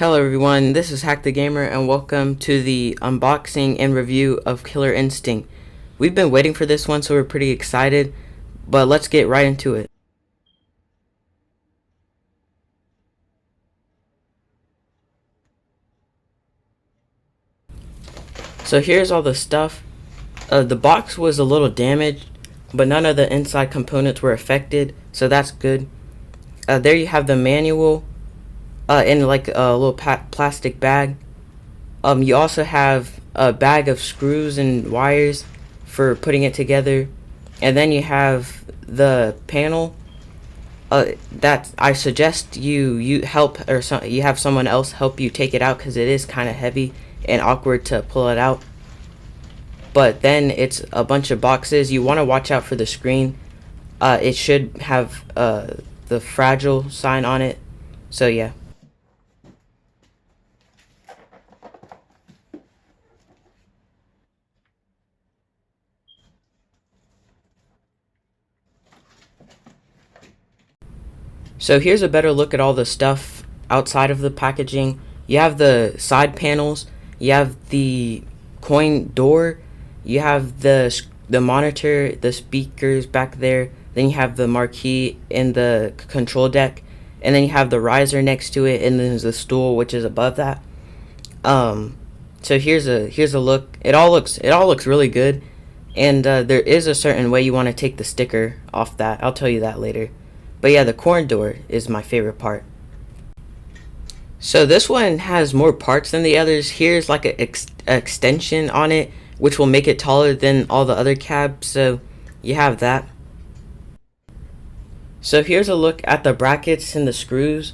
Hello everyone, this is Hack the Gamer and welcome to the unboxing and review of Killer Instinct. We've been waiting for this one, so we're pretty excited, but let's get right into it. So here's all the stuff. The box was a little damaged, but none of the inside components were affected, so that's good. There you have the manual in like a little plastic bag. You also have a bag of screws and wires for putting it together, and then you have the panel. That I suggest you help or you have someone else help you take it out because it is kind of heavy and awkward to pull it out. But then it's a bunch of boxes. You want to watch out for the screen. It should have the fragile sign on it. So yeah. So here's a better look at all the stuff outside of the packaging. You have the side panels, you have the coin door, you have the monitor, the speakers back there, then you have the marquee and the control deck, and then you have the riser next to it, and then there's the stool which is above that. So here's a look. It all looks really good, and there is a certain way you want to take the sticker off that. I'll tell you that later. But yeah, the coin door is my favorite part. So this one has more parts than the others. Here's like an extension on it, which will make it taller than all the other cabs. So you have that. So here's a look at the brackets and the screws.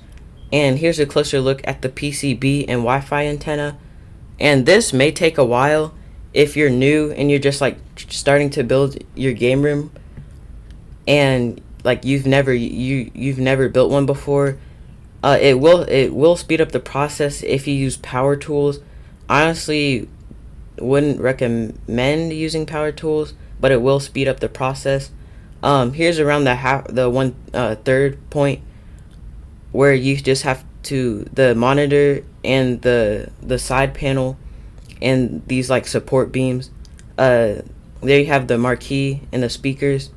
And here's a closer look at the PCB and Wi-Fi antenna. And this may take a while if you're new and you're just like starting to build your game room. And like you've never built one before. It will speed up the process if you use power tools. Honestly, wouldn't recommend using power tools, but it will speed up the process. Here's around the 1/3 point where you just have to the monitor and the side panel and these like support beams. There you have the marquee and the speakers.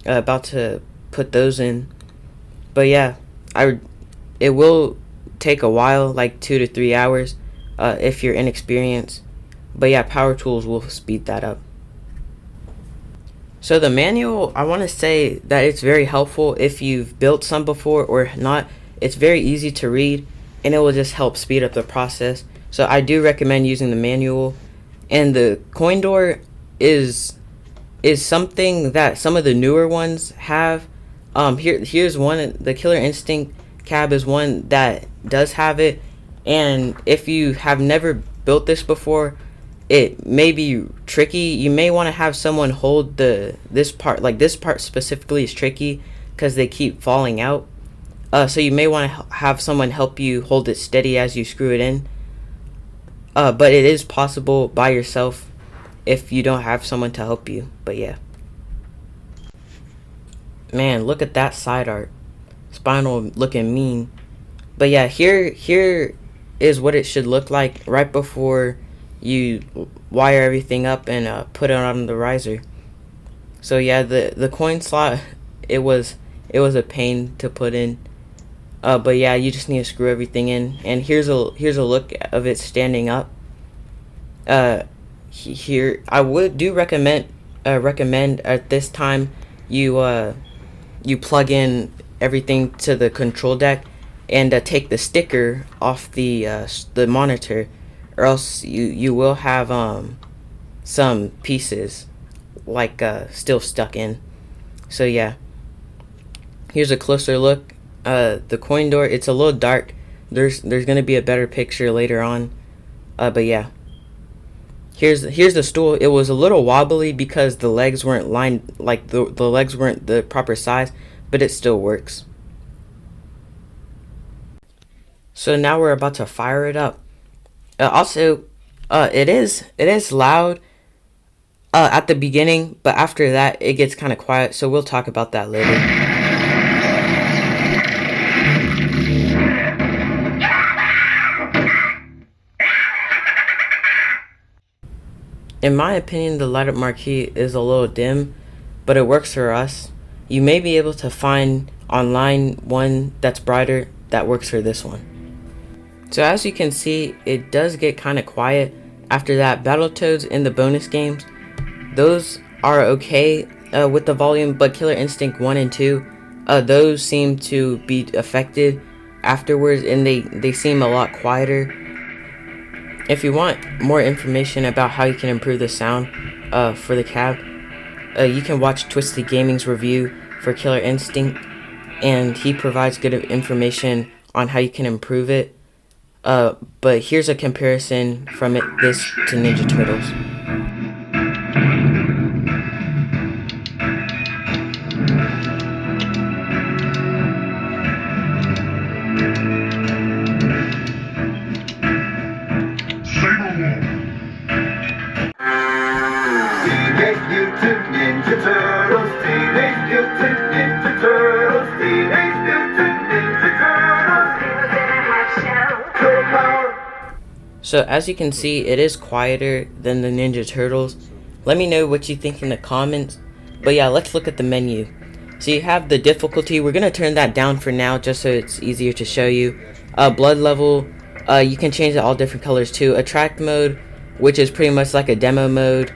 About to put those in, but yeah, it will take a while, like 2 to 3 hours, if you're inexperienced. But yeah, power tools will speed that up. So the manual, I want to say that it's very helpful if you've built some before or not. It's very easy to read, and it will just help speed up the process. So I do recommend using the manual. And the coin door is something that some of the newer ones have. Here's one. The Killer Instinct cab is one that does have it, and if you have never built this before, it may be tricky. You may want to have someone hold this part. Like this part specifically is tricky because they keep falling out. So you may want to have someone help you hold it steady as you screw it in. But it is possible by yourself if you don't have someone to help you. But yeah, man, look at that side art. Spinal looking mean. But yeah, here is what it should look like right before you wire everything up and put it on the riser. So yeah, the coin slot, it was a pain to put in. But yeah, you just need to screw everything in. And here's a look of it standing up. Here I do recommend at this time you plug in everything to the control deck and take the sticker off the monitor, or else you will have some pieces like still stuck in. So yeah, here's a closer look. The coin door, it's a little dark. There's gonna be a better picture later on. But yeah, here's the stool. It was a little wobbly because the legs weren't lined, like the legs weren't the proper size, but it still works. So now we're about to fire it up. Also, it is loud at the beginning, but after that it gets kind of quiet. So we'll talk about that later. In my opinion, the light up marquee is a little dim, but it works for us. You may be able to find online one that's brighter that works for this one. So as you can see, it does get kind of quiet after that. Battletoads in the bonus games, those are okay with the volume, but Killer Instinct 1 and 2, those seem to be affected afterwards, and they seem a lot quieter. If you want more information about how you can improve the sound for the cab, you can watch Twisted Gaming's review for Killer Instinct, and he provides good information on how you can improve it. But here's a comparison from this to Ninja Turtles. So as you can see, it is quieter than the Ninja Turtles. Let me know what you think in the comments. But yeah, let's look at the menu. So you have the difficulty. We're going to turn that down for now just so it's easier to show you. Blood level, you can change it all different colors too. Attract mode, which is pretty much like a demo mode.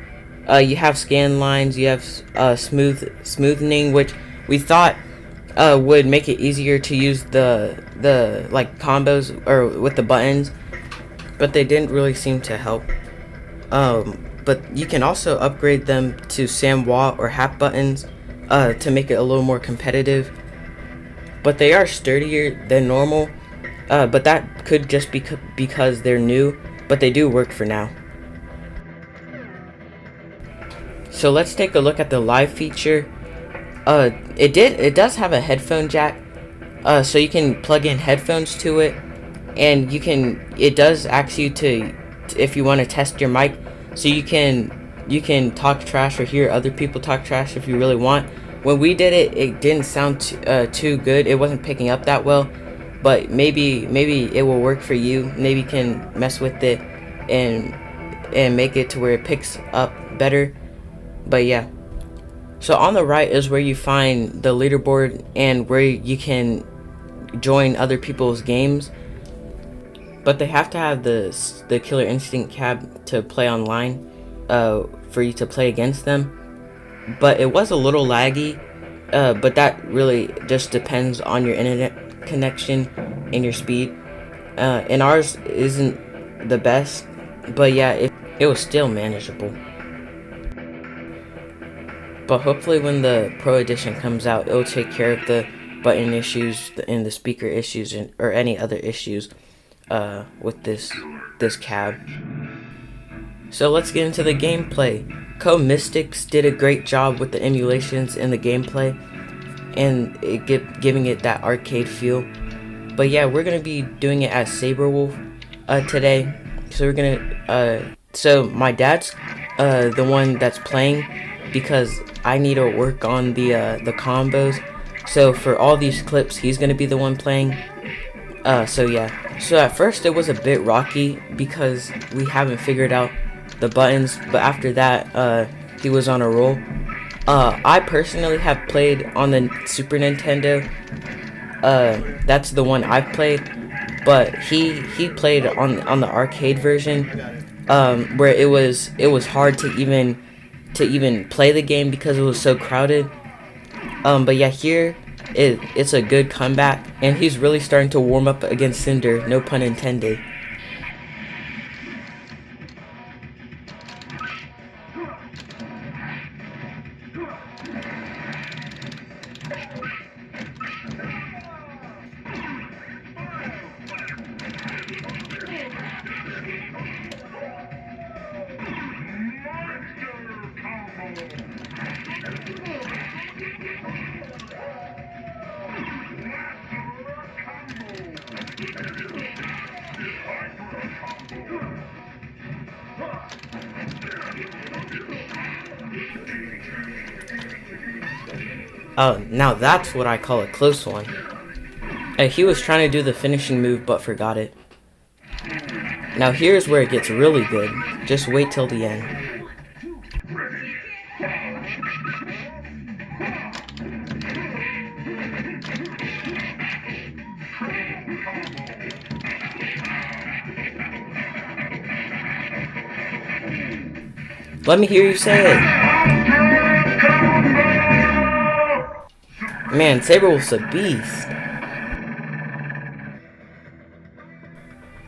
You have scan lines, you have smoothing, which we thought would make it easier to use the like combos or with the buttons, but they didn't really seem to help. But you can also upgrade them to Samwa or Hap buttons to make it a little more competitive. But they are sturdier than normal, but that could just be because they're new, but they do work for now. So let's take a look at the live feature. It does have a headphone jack, so you can plug in headphones to it, and it does ask you to if you want to test your mic, so you can talk trash or hear other people talk trash if you really want. When we did it, it didn't sound too good. It wasn't picking up that well, but maybe it will work for you. Maybe you can mess with it and make it to where it picks up better. But yeah, so on the right is where you find the leaderboard and where you can join other people's games, but they have to have the Killer Instinct cab to play online for you to play against them. But it was a little laggy, but that really just depends on your internet connection and your speed, and ours isn't the best, but yeah, it was still manageable. But hopefully when the Pro Edition comes out, it'll take care of the button issues and the speaker issues or any other issues with this cab. So let's get into the gameplay. Code Mystics did a great job with the emulations and the gameplay, and giving it that arcade feel. But yeah, we're gonna be doing it as Saberwolf today. So we're gonna so my dad's the one that's playing, because I need to work on the combos. So for all these clips, he's gonna be the one playing. So yeah. So at first it was a bit rocky because we haven't figured out the buttons, but after that, he was on a roll. I personally have played on the Super Nintendo. That's the one I've played, but he played on the arcade version, where it was hard to even play the game because it was so crowded. But yeah, here it's a good comeback, and he's really starting to warm up against Cinder, no pun intended. Oh, now that's what I call a close one. He was trying to do the finishing move but forgot it. Now here's where it gets really good. Just wait till the end. Let me hear you say it. Man, Saberwolf's a beast.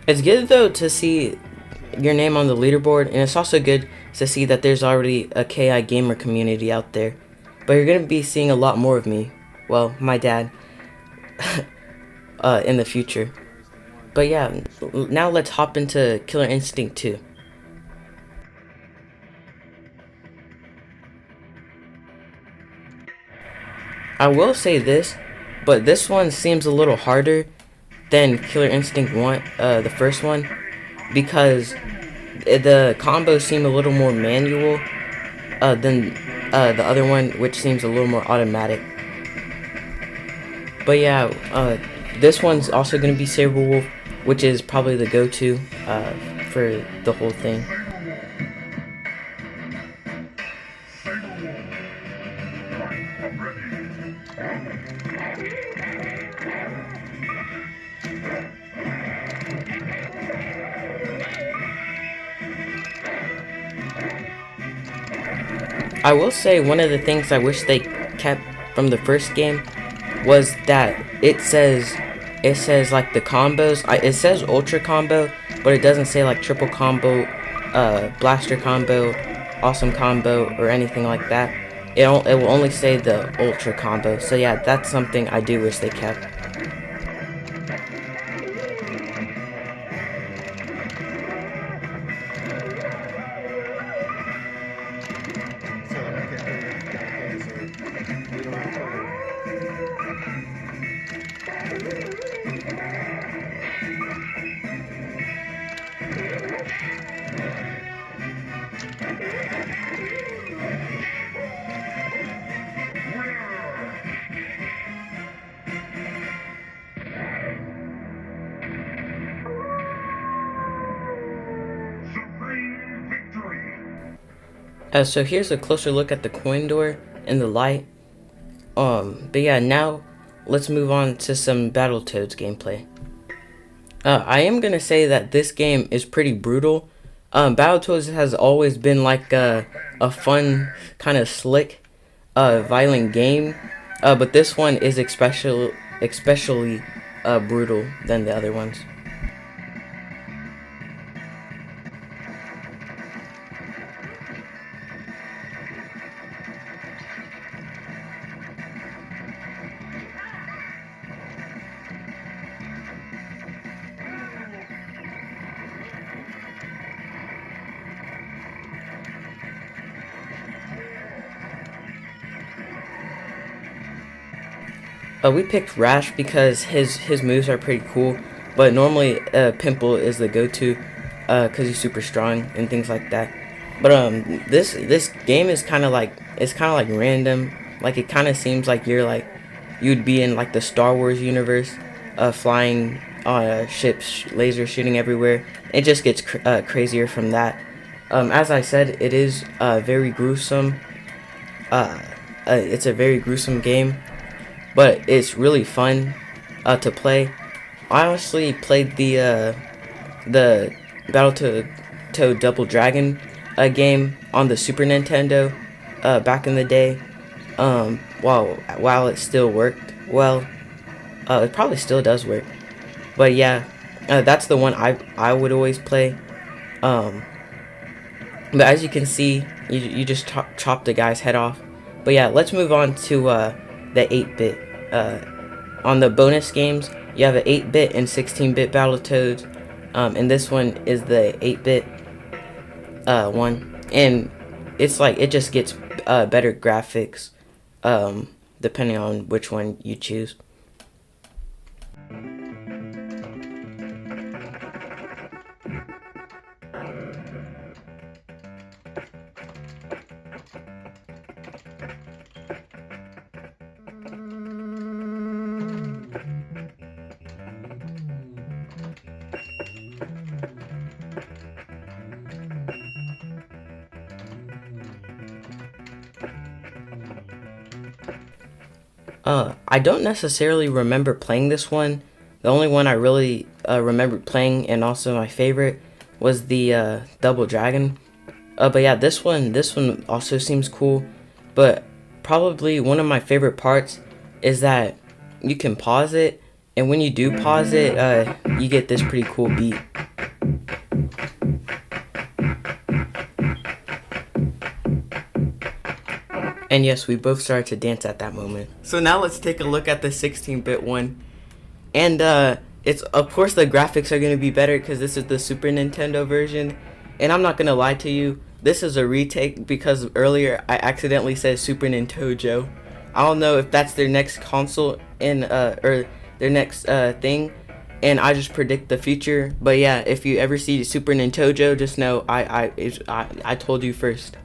It's good though to see your name on the leaderboard, and it's also good to see that there's already a KI gamer community out there. But you're gonna be seeing a lot more of me. Well, my dad. In the future. But yeah, now let's hop into Killer Instinct 2. I will say this, but this one seems a little harder than Killer Instinct 1, the first one, because the combos seem a little more manual than the other one, which seems a little more automatic. But yeah, this one's also going to be Saberwolf, which is probably the go-to for the whole thing. I will say one of the things I wish they kept from the first game was that it says like the combos, it says ultra combo, but it doesn't say like triple combo, blaster combo, awesome combo, or anything like that. It will only say the ultra combo. So yeah, that's something I do wish they kept. So here's a closer look at the coin door and the light. But yeah, now let's move on to some Battletoads gameplay. I am gonna say that this game is pretty brutal. Battletoads has always been like a fun, kind of slick, violent game. But this one is especially brutal than the other ones. We picked Rash because his moves are pretty cool, but normally Pimple is the go-to because he's super strong and things like that. But this game is kind of like random. Like it kind of seems like you'd be in like the Star Wars universe, flying ships, laser shooting everywhere. It just gets crazier from that. As I said, it is very gruesome. It's a very gruesome game. But it's really fun to play. I honestly played the Battletoad Double Dragon game on the Super Nintendo back in the day. While it still worked well, it probably still does work. But yeah, that's the one I would always play. But as you can see, you just chop the guy's head off. But yeah, let's move on to the 8-bit. On the bonus games, you have an 8-bit and 16-bit Battletoads, and this one is the 8-bit one, and it's like it just gets better graphics depending on which one you choose. I don't necessarily remember playing this one. The only one I really remember playing, and also my favorite, was the Double Dragon. But yeah, this one also seems cool. But probably one of my favorite parts is that you can pause it, and when you do pause it, you get this pretty cool beat. And yes, we both started to dance at that moment. So now let's take a look at the 16-bit one. And it's, of course, the graphics are going to be better because this is the Super Nintendo version. And I'm not going to lie to you, this is a retake because earlier I accidentally said Super Nintendo. I don't know if that's their next console in or their next thing, and I just predict the future. But yeah, if you ever see Super Nintendo, just know I told you first.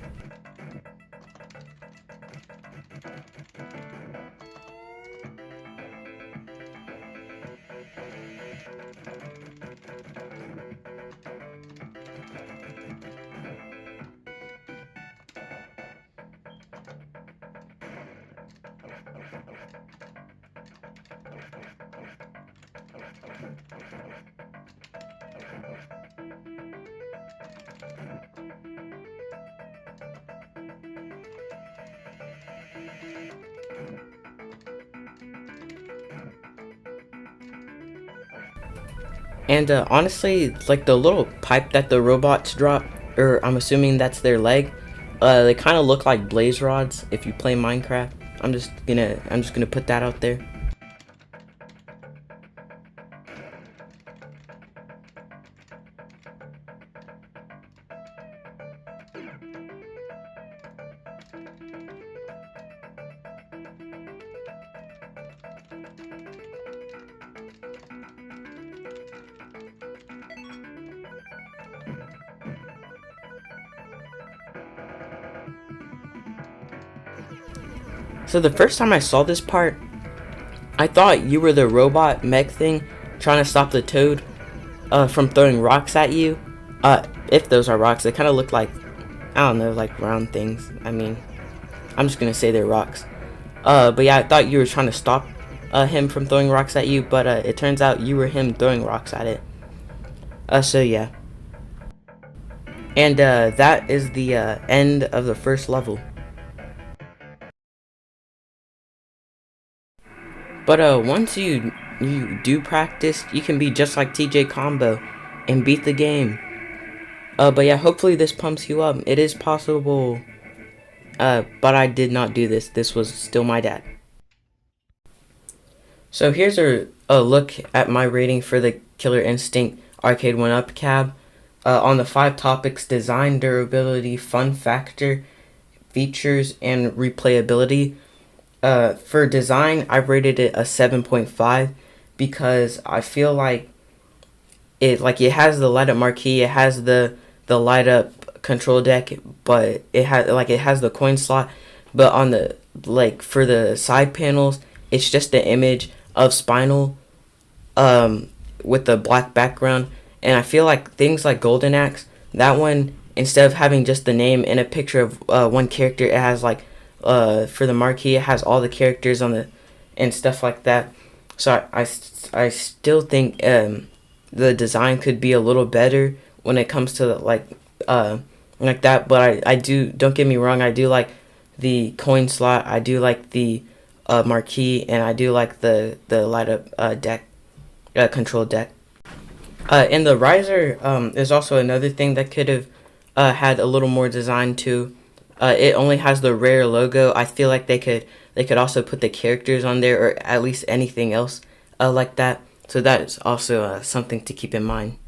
And honestly, like the little pipe that the robots drop, or I'm assuming that's their leg, they kind of look like blaze rods if you play Minecraft. I'm just gonna put that out there. So the first time I saw this part, I thought you were the robot mech thing trying to stop the toad from throwing rocks at you. If those are rocks, they kind of look like, I don't know, like round things. I mean, I'm just gonna say they're rocks. But yeah, I thought you were trying to stop him from throwing rocks at you, but it turns out you were him throwing rocks at it. So yeah. And that is the end of the first level. But once you do practice, you can be just like TJ Combo and beat the game. But yeah, hopefully this pumps you up. It is possible. But I did not do this. This was still my dad. So here's a look at my rating for the Killer Instinct Arcade1up cab. On the 5 topics: design, durability, fun factor, features, and replayability. For design, I rated it a 7.5 because I feel like it has the light up marquee, it has the light up control deck, but it has the coin slot, but on the for the side panels, it's just the image of Spinal with the black background. And I feel like things like Golden Axe, that one, instead of having just the name and a picture of one character, it has for the marquee, it has all the characters on the and stuff like that. So I still think the design could be a little better when it comes to like that. But I do, don't get me wrong, I do like the coin slot, I do like the marquee, and I do like the light up deck control deck. And the riser is also another thing that could have had a little more design too. It only has the rare logo. I feel like they could also put the characters on there, or at least anything else like that. So that is also something to keep in mind.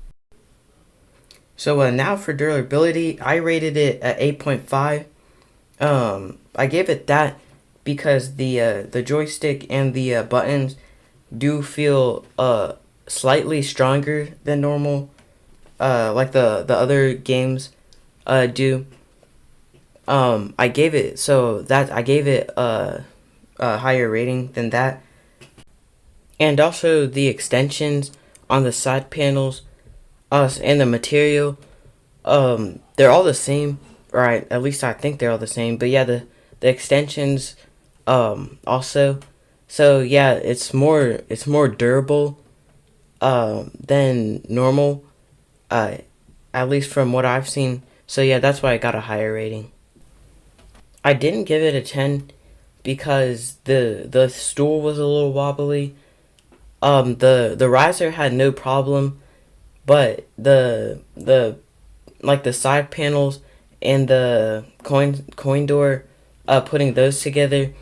So now for durability, I rated it at 8.5. I gave it that because the joystick and the buttons do feel slightly stronger than normal, like the other games do. I gave it a higher rating than that. And also the extensions on the side panels and the material, they're all the same, right? At least I think they're all the same. But yeah, the extensions also. So yeah, it's more durable than normal, at least from what I've seen. So yeah, that's why I got a higher rating. I didn't give it a 10 because the stool was a little wobbly. The riser had no problem, but the like the side panels and the coin door, putting those together,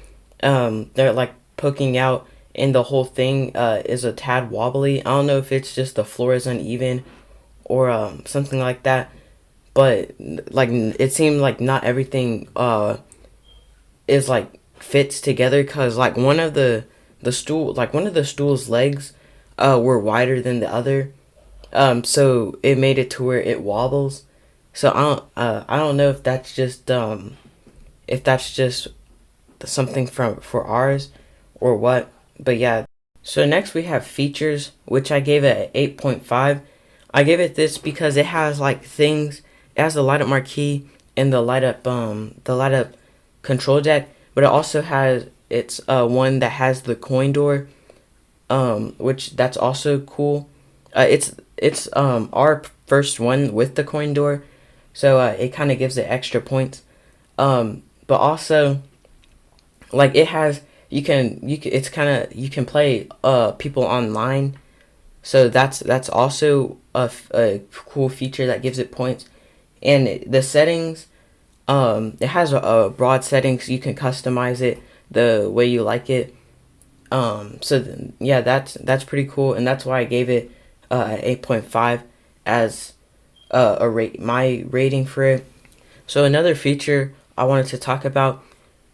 they're like poking out, and the whole thing is a tad wobbly. I don't know if it's just the floor is uneven or something like that, but like it seemed like not everything is like fits together, cause like one of the stool's legs were wider than the other, so it made it to where it wobbles. So I don't know if that's just something for ours or what, but yeah. So next we have features, which I gave it an 8.5. I gave it this because it has like things. It has the light up marquee and the light up control deck, but it also has it's one that has the coin door, which that's also cool. It's our first one with the coin door, so it kind of gives it extra points. But also, like it has it's kind of you can play people online, so that's also a cool feature that gives it points. And the settings, it has a broad settings. You can customize it the way you like it. Yeah, that's pretty cool, and that's why I gave it 8.5 as my rating for it. So another feature I wanted to talk about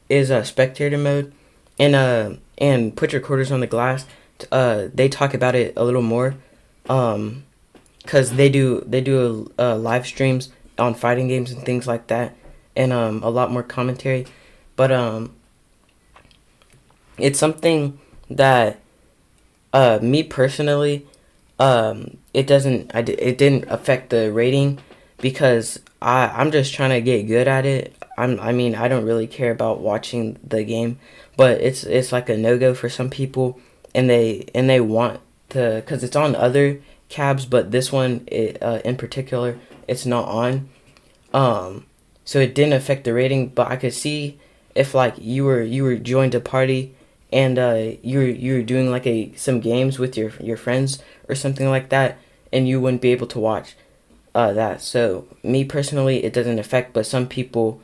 is spectator mode, and put your quarters on the glass. They talk about it a little more, cause they do live streams on fighting games and things like that, and a lot more commentary. But it's something that me personally, it didn't affect the rating, because I'm just trying to get good at it. I mean, I don't really care about watching the game, but it's like a no-go for some people, and they want to, because it's on other cabs, but this one in particular, it's not on. So it didn't affect the rating, but I could see if like you were joined a party, and you were doing like some games with your friends or something like that, and you wouldn't be able to watch that. So me personally, it doesn't affect, but some people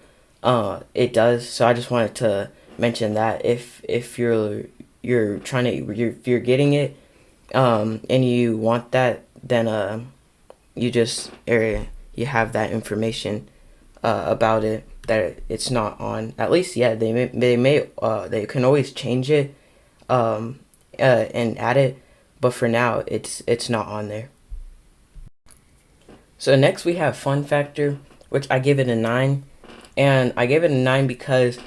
it does. So I just wanted to mention that if you're trying to if you're getting it, and you want that, then you just you have that information about it, that it's not on. At least, yeah, they can always change it and add it, but for now it's not on there. So next we have fun factor, which I give it a 9, and I gave it a 9 because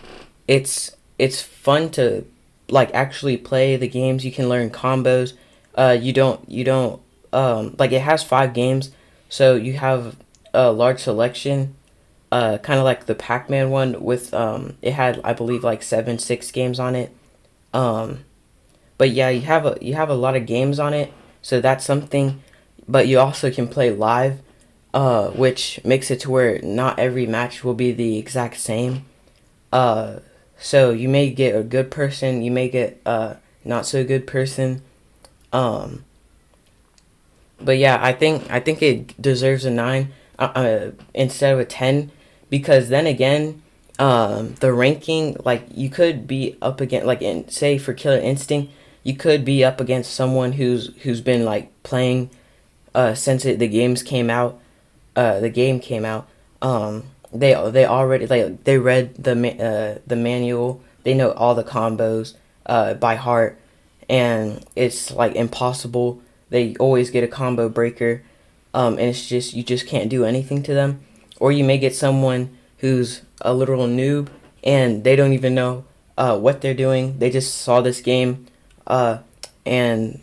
it's fun to like actually play the games. You can learn combos. You don't like, it has 5 games, so you have a large selection, kind of like the Pac-Man one with it had, I believe, like 6 games on it. But yeah, you have a lot of games on it, so that's something. But you also can play live, which makes it to where not every match will be the exact same. So you may get a good person, you may get not so good person. But yeah, I think it deserves a 9 instead of a 10, because then again, the ranking, like you could be up against, like in say for Killer Instinct, you could be up against someone who's been like playing since the game came out. They already, like, they read the manual. They know all the combos by heart, and it's like impossible. They always get a combo breaker, and it's just, you just can't do anything to them. Or you may get someone who's a literal noob, and they don't even know what they're doing. They just saw this game, and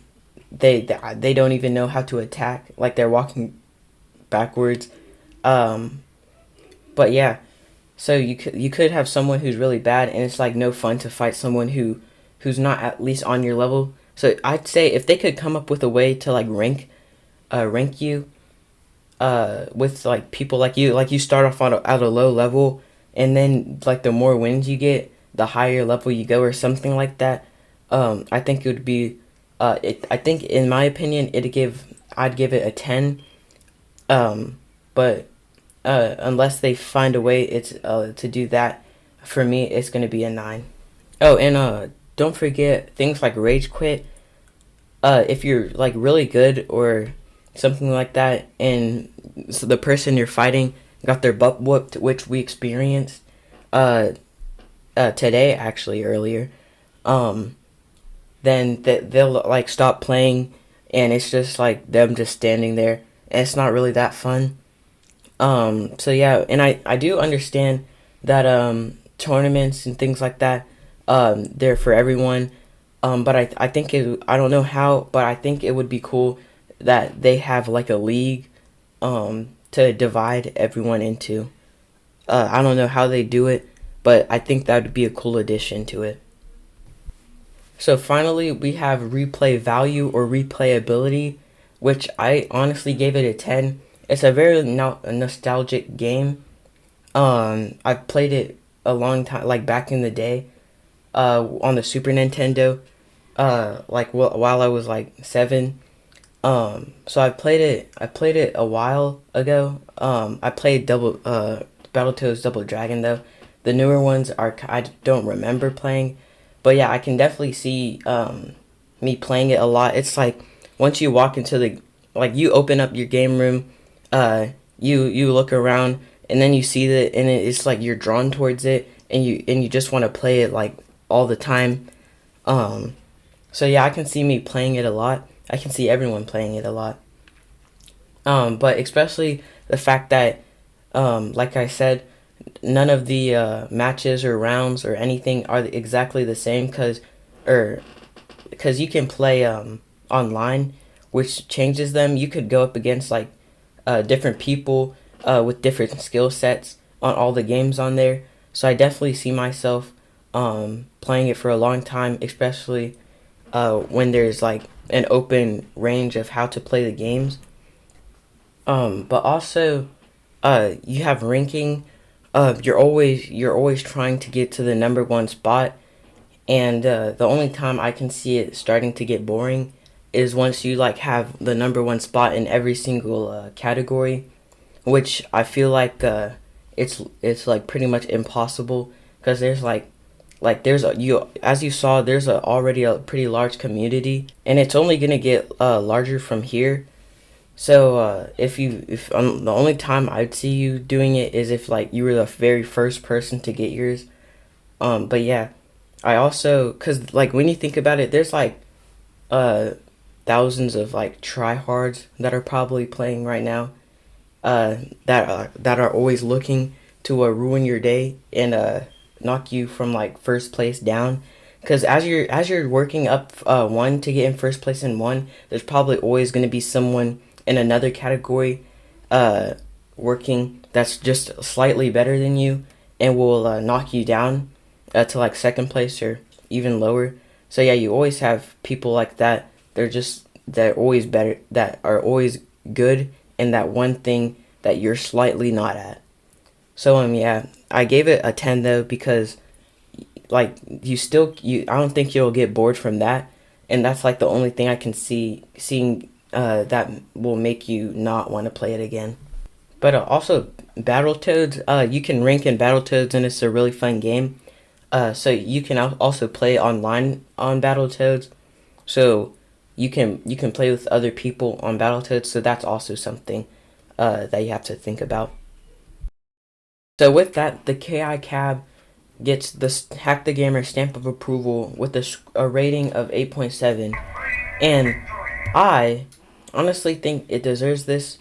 they don't even know how to attack. Like, they're walking backwards. But yeah, so you could have someone who's really bad, and it's like no fun to fight someone who's not at least on your level. So I'd say if they could come up with a way to like rank you, with like people like you start off at a low level, and then like the more wins you get, the higher level you go or something like that. I think it would be I think in my opinion I'd give it a 10. But unless they find a way to do that, for me it's gonna be a 9. Oh, and don't forget things like rage quit. If you're like really good or something like that, and so the person you're fighting got their butt whooped, which we experienced today actually earlier, then they'll like stop playing, and it's just like them just standing there, and it's not really that fun. So yeah, and I do understand that tournaments and things like that, they're for everyone. But I think I don't know how, but I think it would be cool that they have like a league to divide everyone into. I don't know how they do it, but I think that would be a cool addition to it. So finally, we have replay value or replayability, which I honestly gave it a 10. It's a very nostalgic game. I've played it a long time, like back in the day, on the Super Nintendo, like while I was like 7. So I played it. I played it a while ago. I played Battletoads Double Dragon though. The newer ones I don't remember playing, but yeah, I can definitely see me playing it a lot. It's like once you walk into you open up your game room, you look around, and then you see it, and it's like you're drawn towards it, and you just want to play it like all the time. So yeah, I can see me playing it a lot. I can see everyone playing it a lot. But especially the fact that, like I said, none of the matches or rounds or anything are exactly the same, because you can play online, which changes them. You could go up against like different people with different skill sets on all the games on there. So I definitely see myself playing it for a long time, especially when there's like an open range of how to play the games. But also, you have ranking. You're always trying to get to the number 1 spot, and the only time I can see it starting to get boring is once you like have the number 1 spot in every single category, which I feel like it's like pretty much impossible, because there's as you saw, there's already a pretty large community, and it's only gonna get larger from here. So if the only time I'd see you doing it is if like you were the very first person to get yours. But yeah, I also, cause like when you think about it, there's like thousands of like tryhards that are probably playing right now, that are always looking to ruin your day and knock you from like first place down. Because as you're working up one to get in first place in one, there's probably always going to be someone in another category working that's just slightly better than you, and will knock you down to like second place or even lower. So yeah, you always have people like that. They're always better, that are always good in that one thing that you're slightly not at. So yeah, I gave it a 10 though, because like I don't think you'll get bored from that, and that's like the only thing I can seeing that will make you not want to play it again. But also Battletoads, you can rank in Battletoads, and it's a really fun game. So you can also play online on Battletoads. So you can play with other people on Battletoads. So that's also something that you have to think about. So with that, the KI Cab gets the Hack the Gamer stamp of approval with a rating of 8.7, and I honestly think it deserves this.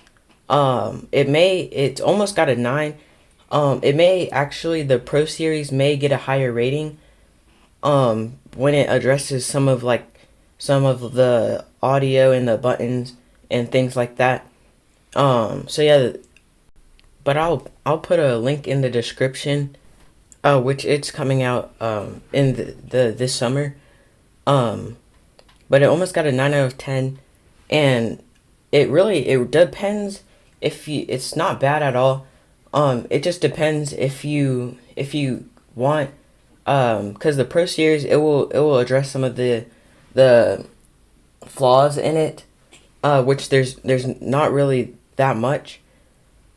It's almost got a 9. It may actually, the Pro Series may get a higher rating when it addresses some of the audio and the buttons and things like that. So yeah, but I'll put a link in the description, which it's coming out in this summer. But it almost got a 9 out of 10, and it depends it's not bad at all. It just depends if you want, because the Pro Series, it will address some of the flaws in it, which there's not really that much.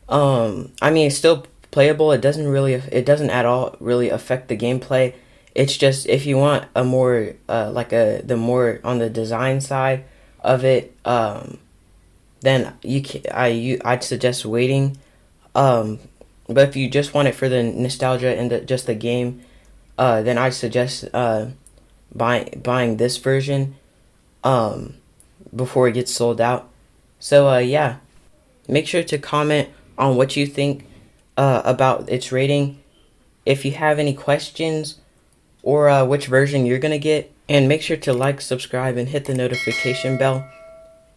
I mean, it's still playable. It doesn't at all really affect the gameplay. It's just if you want a more the more on the design side of it, then I'd suggest waiting. But if you just want it for the nostalgia and just the game, then I'd suggest buying this version before it gets sold out. So yeah, make sure to comment on what you think about its rating. If you have any questions or which version you're gonna get, and make sure to like, subscribe, and hit the notification bell.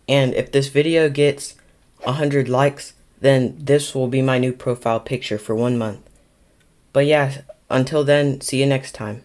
And if this video gets 100 likes, then this will be my new profile picture for 1 month. But yeah, until then, see you next time.